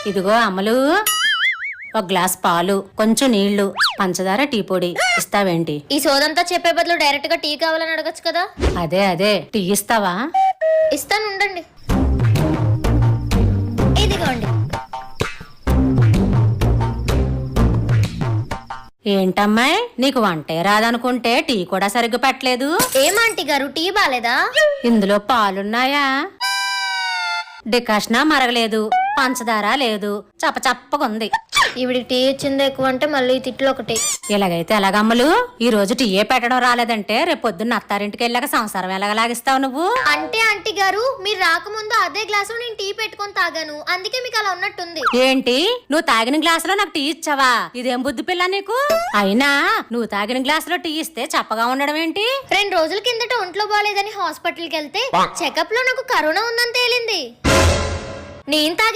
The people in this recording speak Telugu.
ఇదిగో అమలు, ఒక గ్లాస్ పాలు, కొంచెం నీళ్లు, పంచదార, టీ పొడి ఇస్తావేంటి? ఈ సోదంతా చెప్పే బదులు డైరెక్ట్ గా టీ కావాలని అడగచ్చు కదా. అదే టీ ఇస్తావా? ఇస్తాను, ఉండండి. ఇదిగోండి. ఏంటమ్మాయి, నీకు వంటే రాదనుకుంటే టీ కూడా సరిగ్గా పెట్టలేదు. ఏమాంటీ గారు, టీ బాలేదా? ఇందులో పాలున్నాయా? డికాషనా మరగలేదు, పంచదార లేదు, చప్పచప్పగుంది. ఈవిడి టీ ఇచ్చింది ఎక్కువ అంటే మళ్ళీ తిట్లు ఒకటి. ఇలాగైతే ఎలాగమ్మలు? ఈ రోజు టీయే పెట్టడం రాలేదంటే రేపు పొద్దున్న అత్తారింటికి వెళ్ళాక సంసారం ఎలాగలాగిస్తావు నువ్వు? అంటే ఆంటీ గారు, మీరు రాకముందు అదే గ్లాసులో నేను టీ పెట్టుకొని తాగాను, అందుకే మీకు అలా ఉన్నట్టుంది. ఏంటి, నువ్వు తాగిన గ్లాసులో నాకు టీ ఇచ్చావా? ఇదేం బుద్ధి పిల్ల నీకు? అయినా నువ్వు తాగిన గ్లాసులో టీ ఇస్తే చప్పగా ఉండడం ఏంటి? 2 రోజుల కిందట ఒంట్లో బాగాలేదని హాస్పిటల్కి వెళ్తే చెకప్ లో నాకు కరోనా ఉందని తేలింది. నేను తాగిన